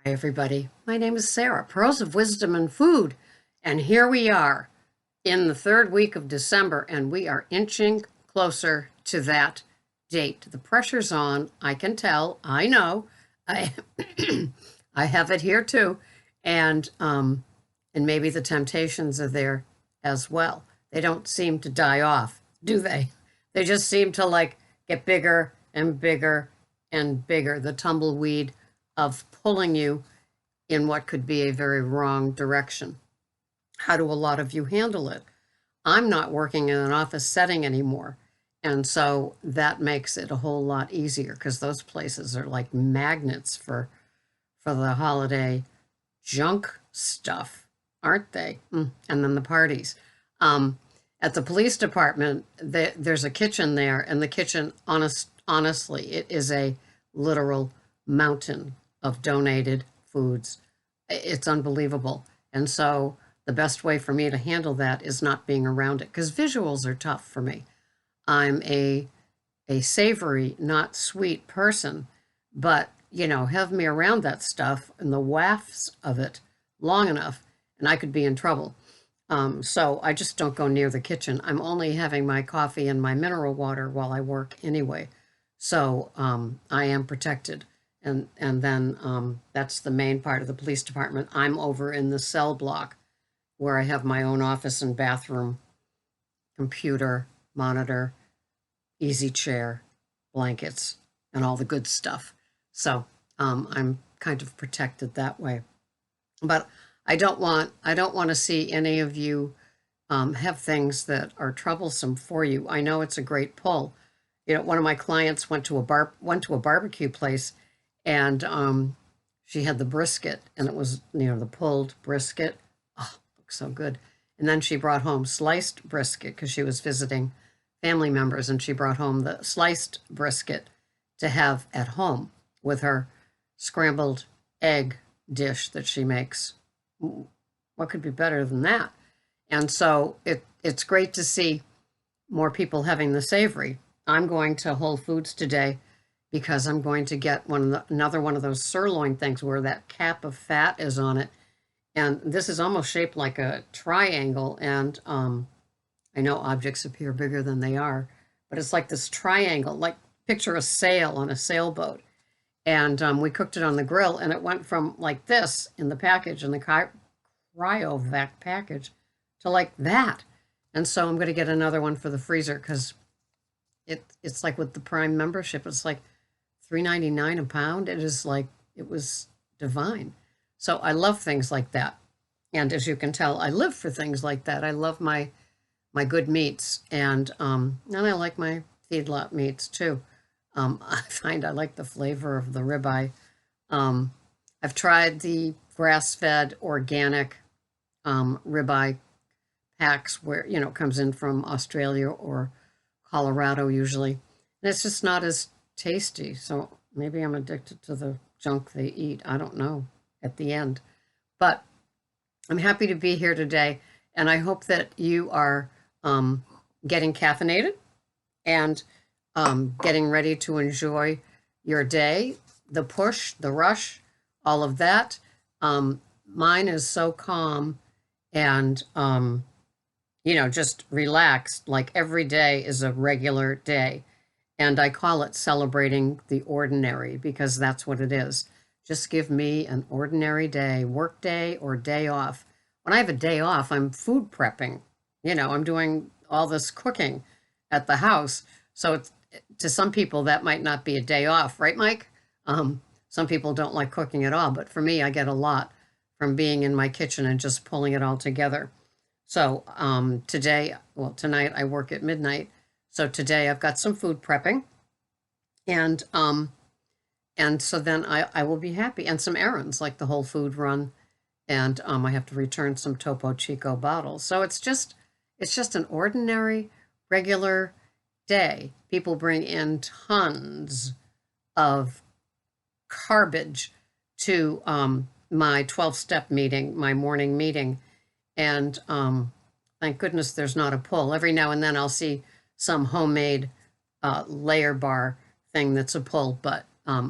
Hi, everybody. My name is Sarah, Pearls of Wisdom and Food. And here we are in the third week of December, and we are inching closer to that date. The pressure's on. I can tell. I know. I, I have it here too. And maybe the temptations are there as well. They don't seem to die off, do they? They just seem to get bigger and bigger and bigger. The tumbleweed of pulling you in what could be a very wrong direction. How do a lot of you handle it? I'm not working in an office setting anymore. And so that makes it a whole lot easier because those places are like magnets for the holiday junk stuff, aren't they? And then the parties. At the police department, there's a kitchen there, and the kitchen, honestly, it is a literal mountain of donated foods. It's unbelievable. And so the best way for me to handle that is not being around it because visuals are tough for me. I'm a savory, not sweet person, but have me around that stuff and the wafts of it long enough, and I could be in trouble. So I just don't go near the kitchen. I'm only having my coffee and my mineral water while I work anyway. So I am protected. And then that's the main part of the police department. I'm over in the cell block where I have my own office and bathroom, computer, monitor, easy chair, blankets, and all the good stuff. So I'm kind of protected that way. But I don't want to see any of you have things that are troublesome for you. I know it's a great pull. One of my clients went to a barbecue place, and she had the brisket, and it was the pulled brisket. Oh, looks so good. And then she brought home sliced brisket because she was visiting family members, and she brought home the sliced brisket to have at home with her scrambled egg dish that she makes. What could be better than that? And so it's great to see more people having the savory. I'm going to Whole Foods today because I'm going to get another one of those sirloin things where that cap of fat is on it. And this is almost shaped like a triangle. And I know objects appear bigger than they are, but it's like this triangle, like picture a sail on a sailboat. And we cooked it on the grill, and it went from like this in the package, in the cryovac package, to like that. And so I'm going to get another one for the freezer because it's like with the Prime membership, it's like $3.99 a pound. It was divine. So I love things like that. And as you can tell, I live for things like that. I love my good meats, and I like my feedlot meats too. I find I like the flavor of the ribeye. I've tried the grass-fed organic ribeye packs where, it comes in from Australia or Colorado usually. And it's just not as tasty. So maybe I'm addicted to the junk they eat. I don't know at the end. But I'm happy to be here today. And I hope that you are getting caffeinated and getting ready to enjoy your day, the push, the rush, all of that. Mine is so calm and, just relaxed, like every day is a regular day. And I call it celebrating the ordinary because that's what it is. Just give me an ordinary day, work day or day off. When I have a day off, I'm food prepping. I'm doing all this cooking at the house. So to some people, that might not be a day off, right, Mike? Some people don't like cooking at all, but for me, I get a lot from being in my kitchen and just pulling it all together. So tonight I work at midnight. So today I've got some food prepping, and so then I will be happy, and some errands like the Whole Food run, and I have to return some Topo Chico bottles. So it's just an ordinary, regular day. People bring in tons of garbage to my 12-step meeting, my morning meeting, and thank goodness there's not a pull. Every now and then I'll see some homemade layer bar thing that's a pull, but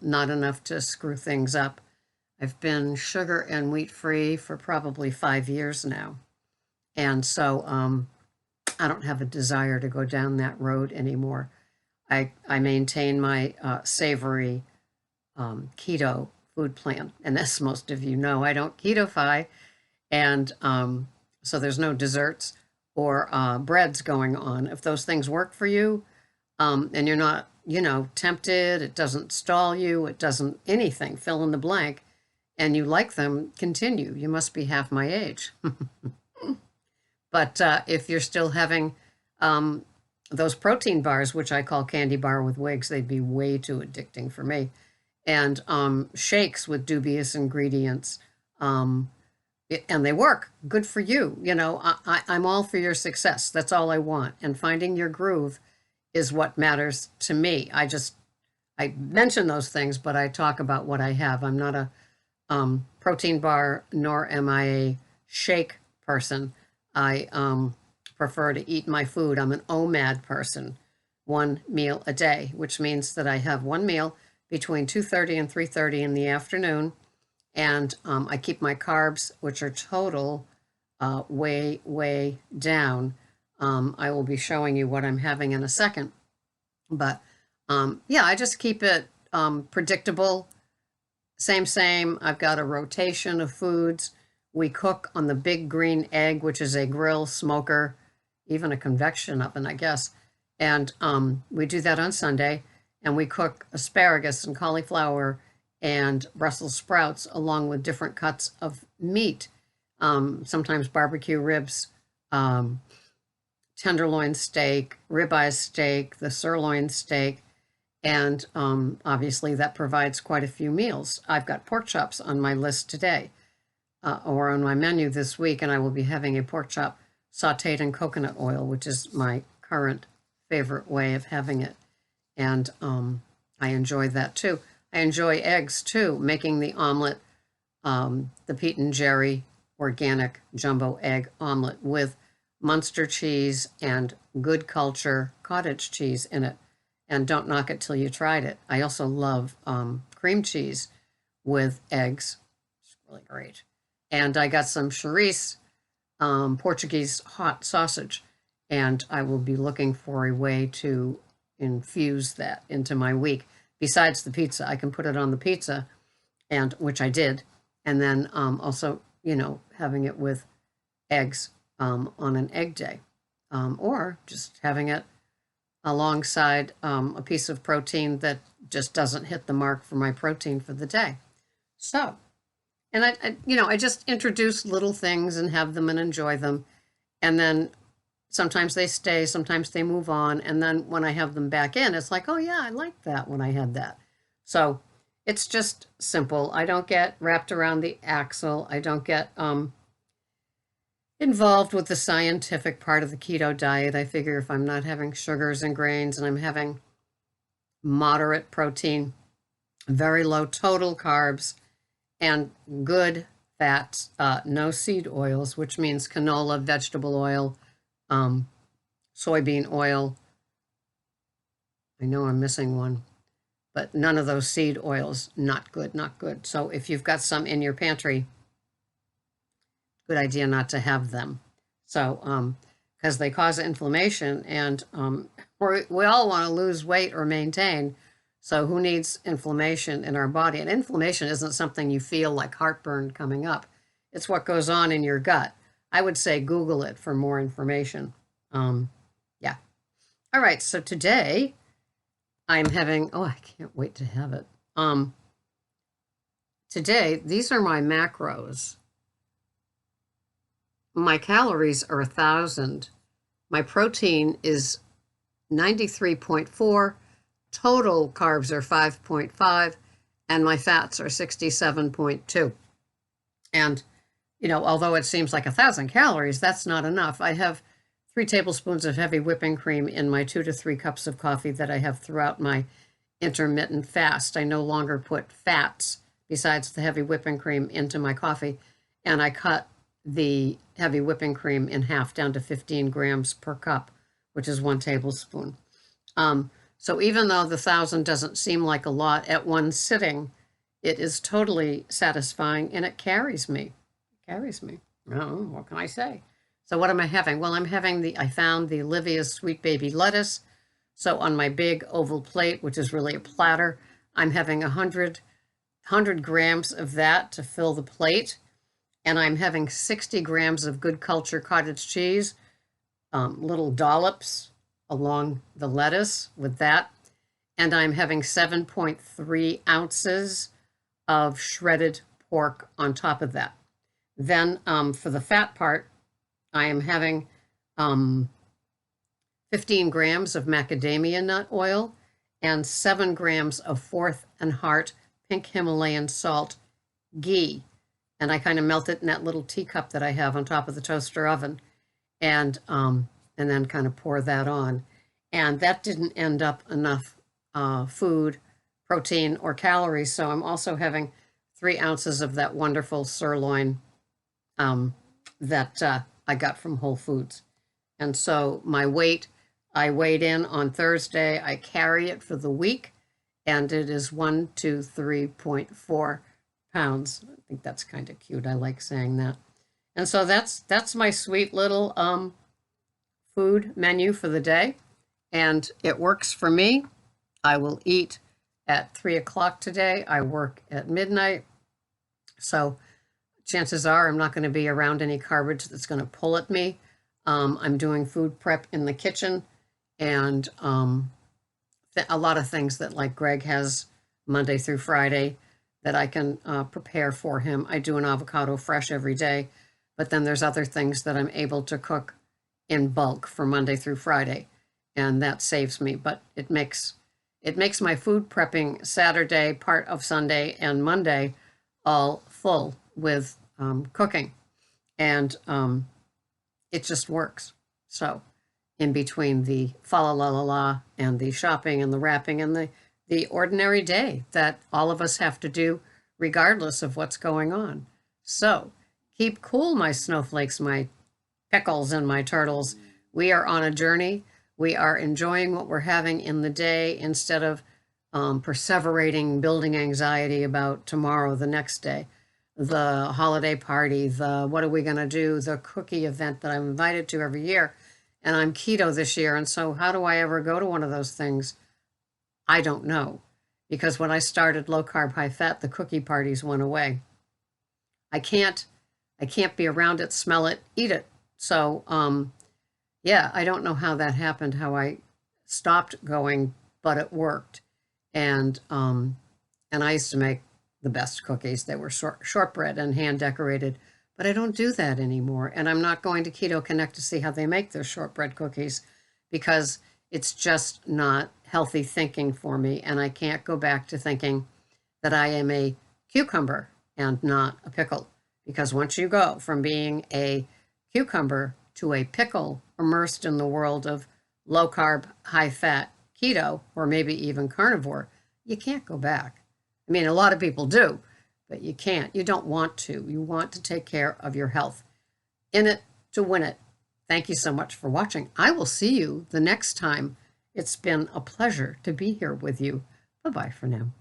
not enough to screw things up. I've been sugar and wheat free for probably 5 years now. And so I don't have a desire to go down that road anymore. I maintain my savory keto food plan. And as most of you know, I don't ketofy. And so there's no desserts or breads going on. If those things work for you and you're not, tempted, it doesn't stall you, it doesn't anything, fill in the blank, and you like them, continue. You must be half my age. But if you're still having those protein bars, which I call candy bar with wigs, they'd be way too addicting for me. And shakes with dubious ingredients. And they work. Good for you. I'm all for your success. That's all I want. And finding your groove is what matters to me. I mention those things, but I talk about what I have. I'm not a protein bar, nor am I a shake person. I prefer to eat my food. I'm an OMAD person, 1 meal a day, which means that I have one meal between 2:30 and 3:30 in the afternoon. And I keep my carbs, which are total, way, way down. I will be showing you what I'm having in a second. But yeah, I just keep it predictable. Same. I've got a rotation of foods. We cook on the big green egg, which is a grill, smoker, even a convection oven, I guess. And we do that on Sunday. And we cook asparagus and cauliflower and Brussels sprouts along with different cuts of meat, sometimes barbecue ribs, tenderloin steak, ribeye steak, the sirloin steak, and obviously that provides quite a few meals. I've got pork chops on my list today, or on my menu this week, and I will be having a pork chop sauteed in coconut oil, which is my current favorite way of having it. And I enjoy that too. I enjoy eggs too, making the omelet, the Pete and Jerry organic jumbo egg omelet with Munster cheese and Good Culture cottage cheese in it. And don't knock it till you tried it. I also love cream cheese with eggs. It's really great. And I got some chorizo, Portuguese hot sausage, and I will be looking for a way to infuse that into my week. Besides the pizza, I can put it on the pizza, and which I did, and then also, having it with eggs on an egg day, or just having it alongside a piece of protein that just doesn't hit the mark for my protein for the day. So, and I just introduce little things and have them and enjoy them, and then sometimes they stay, sometimes they move on. And then when I have them back in, it's like, oh yeah, I liked that when I had that. So it's just simple. I don't get wrapped around the axle. I don't get involved with the scientific part of the keto diet. I figure if I'm not having sugars and grains and I'm having moderate protein, very low total carbs, and good fats, no seed oils, which means canola, vegetable oil, soybean oil. I know I'm missing one, but none of those seed oils, not good. So if you've got some in your pantry, good idea not to have them. So, because they cause inflammation, and we all want to lose weight or maintain. So who needs inflammation in our body? And inflammation isn't something you feel like heartburn coming up. It's what goes on in your gut. I would say Google it for more information. Yeah. All right. So today I'm having, I can't wait to have it. Today, these are my macros. My calories are 1,000. My protein is 93.4. Total carbs are 5.5. And my fats are 67.2. And although it seems like 1,000 calories, that's not enough. I have 3 tablespoons of heavy whipping cream in my 2 to 3 cups of coffee that I have throughout my intermittent fast. I no longer put fats besides the heavy whipping cream into my coffee, and I cut the heavy whipping cream in half down to 15 grams per cup, which is 1 tablespoon. So even though the 1,000 doesn't seem like a lot at one sitting, it is totally satisfying, and it carries me. It carries me. Oh, what can I say? So what am I having? Well, I found the Olivia's Sweet Baby Lettuce. So on my big oval plate, which is really a platter, I'm having 100 grams of that to fill the plate. And I'm having 60 grams of Good Culture cottage cheese, little dollops along the lettuce with that. And I'm having 7.3 ounces of shredded pork on top of that. Then for the fat part, I am having 15 grams of macadamia nut oil and 7 grams of Fourth and Heart pink Himalayan salt ghee. And I kind of melt it in that little teacup that I have on top of the toaster oven, and then kind of pour that on. And that didn't end up enough food, protein, or calories. So I'm also having 3 ounces of that wonderful sirloin that I got from Whole Foods. And so my weight, I weighed in on Thursday. I carry it for the week, and it is 123.4 pounds. I think that's kind of cute. I like saying that. And so that's my sweet little food menu for the day, and it works for me. I will eat at 3 o'clock today. I work at midnight, so chances are I'm not going to be around any garbage that's going to pull at me. I'm doing food prep in the kitchen, and a lot of things that, like, Greg has Monday through Friday that I can prepare for him. I do an avocado fresh every day, but then there's other things that I'm able to cook in bulk for Monday through Friday, and that saves me. But it makes my food prepping Saturday, part of Sunday, and Monday all full with cooking, and it just works. So in between the fa la la la la and the shopping and the wrapping and the ordinary day that all of us have to do regardless of what's going on. So keep cool, my snowflakes, my pickles, and my turtles. We are on a journey. We are enjoying what we're having in the day instead of perseverating, building anxiety about tomorrow, the next day, the holiday party, the what are we going to do, the cookie event that I'm invited to every year. And I'm keto this year, and so how do I ever go to one of those things? I don't know, because when I started low carb, high fat, the cookie parties went away. I can't be around it, smell it, eat it. So, yeah, I don't know how that happened, how I stopped going, but it worked. And I used to make the best cookies. They were shortbread and hand decorated, but I don't do that anymore. And I'm not going to Keto Connect to see how they make their shortbread cookies, because it's just not healthy thinking for me. And I can't go back to thinking that I am a cucumber and not a pickle, because once you go from being a cucumber to a pickle immersed in the world of low carb, high fat, keto, or maybe even carnivore, you can't go back. I mean, a lot of people do, but you can't. You don't want to. You want to take care of your health. In it to win it. Thank you so much for watching. I will see you the next time. It's been a pleasure to be here with you. Bye-bye for now.